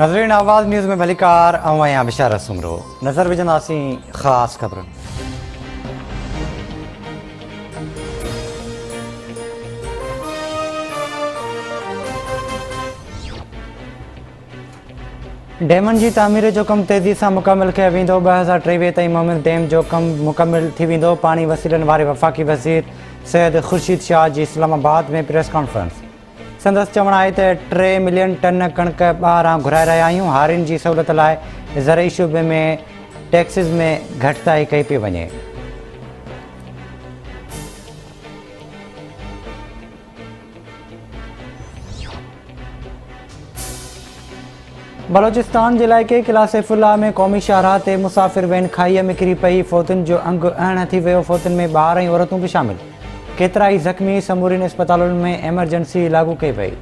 नज़रीन आवाज़ न्यूज़ में भलीकार अवां बिशारा सुमरो नज़र विझंदासीं ख़ासि ख़बरूं। डैमनि जी तामीर जो कमु तेज़ी सां मुकमिल कयो वेंदो। 2023 ताईं मोमिन डैम जो कमु मुकमिल थी वेंदो। पाणी वसीलनि वारे वफ़ाक़ी वज़ीर सैयद ख़ुर्शीद शाह जी इस्लामाबाद में प्रेस कॉन्फ्रेंस। संदसि चवणु आहे त 3 मिलियन टन कणिक ॿाहिरां घुराए रहिया आहियूं। हारियुनि जी सहूलियत लाइ ज़रई शूबे में टैक्सिस में घटिताई कई पई वञे। बलोचिस्तान जे इलाइक़े किला सैफुल्लाह में क़ौमी शाहराह ते मुसाफ़िर वैन खाईअ में किरी पई। फ़ौतुनि जो अंगु अहण थी वियो। फ़ौतुनि में ॿार ऐं औरतूं बि शामिल। केतिरा ई ज़ख़्मी। समूरीन अस्पतालुनि में एमरजेंसी लागू कई पई।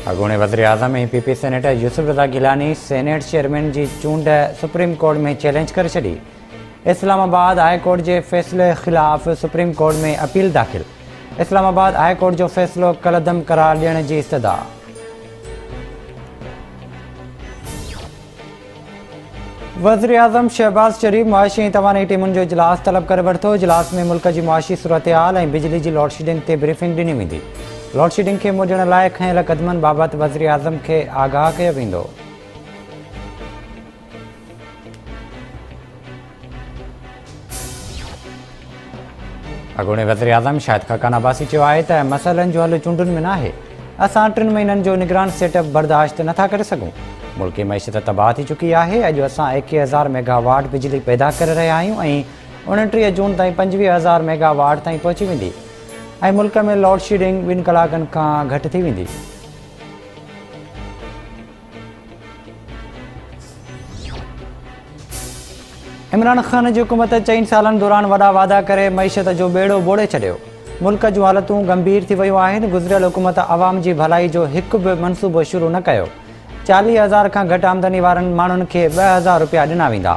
अॻूणे वज़ीर आज़म ऐं पीपी सेनेटर यूसुफ रज़ा गिलानी सेनेट चेयरमैन जी चूंड सुप्रीम कोर्ट में चैलेंज करे छॾी। इस्लामाबाद हाई कोर्ट जे फ़ैसिले ख़िलाफ़ सुप्रीम कोर्ट में अपील दाख़िल। इस्लामाबाद हाई कोर्ट जो फ़ैसिलो कलअदम करार ॾियण जी इस्तदा। वज़ीर आज़म शहबाज़ शरीफ़ मुआशी ऐं तवानी टीमुनि जो इजलास तलब करे वरितो। इजलास में मुल्क जी मुआशी सूरतहाल ऐं बिजली जी लोड शेडिंग ते ब्रीफिंग ॾिनी वेंदी। लोड शेडिंग खे मुंझण लाइ खयल क़दमनि बाबति वज़ीर आज़म खे आगाह कयो वेंदो। अॻूणे वज़ीर आज़म शाहिद खाकान अब्बासी चयो आहे त मसइलनि जो हल चूंडुनि में न आहे। असां 3 महीननि जो निगरान सेटअप बर्दाश्त नथा करे सघूं। मुल्की मईशत तबाह थी चुकी आहे। अॼु असां 21,000 मेगावाट बिजली पैदा करे रहिया आहियूं ऐं 29 जून ताईं 25,000 मेगावाट ताईं पहुची वेंदी ऐं मुल्क में लोड शेडिंग 2 कलाकनि खां घटि थी वेंदी। इमरान ख़ान जी हुकूमत 4 सालनि दौरान वॾा वादा करे मईशत जो बेड़ो ॿोड़े छॾियो। मुल्क जूं हालतूं गंभीर थी वियूं आहिनि। गुज़िरियल हुकूमत अवाम जी भलाई जो हिकु बि मनसूबो शुरू न कयो। 40,000 खां घटि आमदनी वारनि माण्हुनि खे 2,000 रुपया ॾिना वेंदा।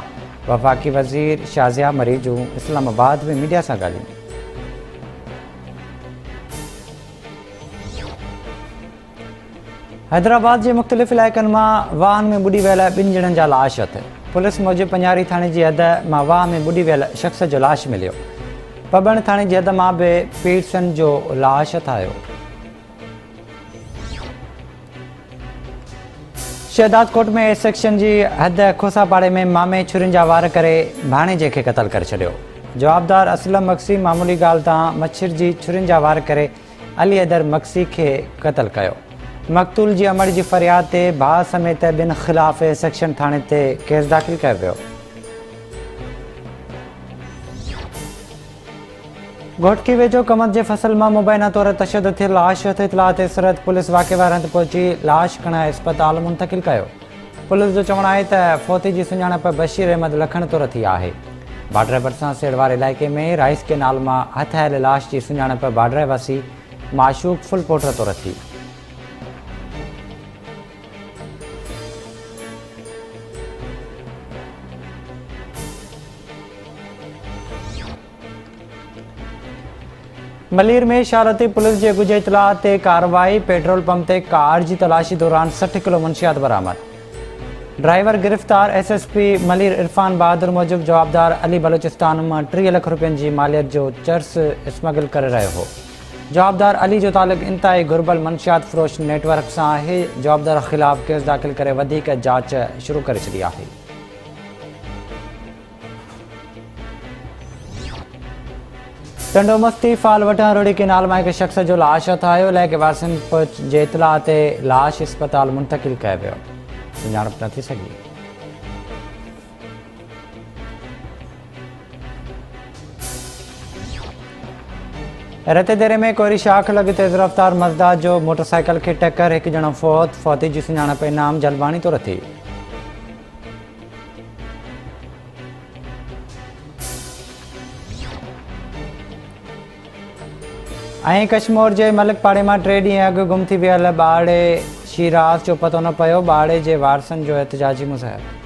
वफ़ाक़ी वज़ीर शाज़िया मरीजूं इस्लामाबाद में मीडिया सां ॻाल्हाईं। हैदराबाद जे मुख़्तलिफ़ इलाइक़नि मां वाहन में ॿुॾी वियल 2 ॼणनि जा लाश हथ। पुलिस मूजिबि पंजारी थाणे जी हद मां वाह में ॿुॾी वियल शख़्स जो लाश मिलियो। पबण थाणे जी हद मां बि पीटसन जो लाश हथ आयो। शहदाद कोट में ए सेक्शन जी हद खोसापाड़े में मामे छुरियुनि जा वार करे भाणेजे खे क़तल करे छॾियो। जवाबदार असलम मक्सी मामूली ॻाल्हि तां मच्छर जी छुरियुनि जा वार करे अली हैदर मक्सी खे क़तल कयो। मक़तूल जी अमड़ जी फ़रियाद ते भाउ समेत 2 ख़िलाफ़ सेक्शन थाणे ते केस दाख़िल कयो वियो। घोटकी वेझो कमत जे फसल मां मुबैना तौर तशदुद थियल लाश हथ। इतलाह ते सरहद पुलिस वाक़े वारनि हंधि पहुची लाश खणाए अस्पताल मुंतक़िल कयो। पुलिस जो चवणु आहे त फ़ौती जी सुञाणप बशीर अहमद लखण तौर थी आहे। बाडर भरिसां सेड़ वारे इलाइक़े में राइस केनाल मां हथ आयल लाश जी सुञाणप बाडर वासी माशूक फुल पोटर तौर थी। मलीर में शारती पुलिस जे गुझे इतलाह ते कार्रवाई। पेट्रोल पंप ते कार जी तलाशी दौरान 60 किलो मुंशियात बरामद। ड्राइवर गिरफ़्तार। एसएसपी मलीर इरफान बहादुर मूजिबि जवाबदार अली बलोचिस्तान मां 3 लाख रुपयनि जी मालियत जो चर्स स्मगल करे रहियो हो। जवाबदार अली जो तालुक़ इंतहाई घुर्बल मंशियात फ़रोश नेटवर्क सां आहे। जवाबदार ख़िलाफ़ केस दाख़िल करे वधीक जांच शुरू करे छॾी आहे। टंडोमस्ती फाल वटां रोड़ी केनाल मां हिकु शख़्स जो लाश हथ आयो। इलाइक़े वासियुनि जे इतलाह ते लाश अस्पताल मुंतक़िल कयो वियो। सुञाणप न थी सघी। रते देरे में कोरी शाख लॻ तेज़ रफ़्तार मज़दा जो मोटरसाइकिल खे टक्कर। 1 ॼणो फ़ौत। फ़ौती जी सुञाणप इनाम जलबानी तौर थी। ऐं कश्मीर जे मलिकपाड़े मां 3 ॾींहं अॻु गुम थी वियल ॿारड़े शीराज़ जो पतो न पियो। ॿारड़े जे वारसनि जो एहतजाजी मुज़ाहिरो।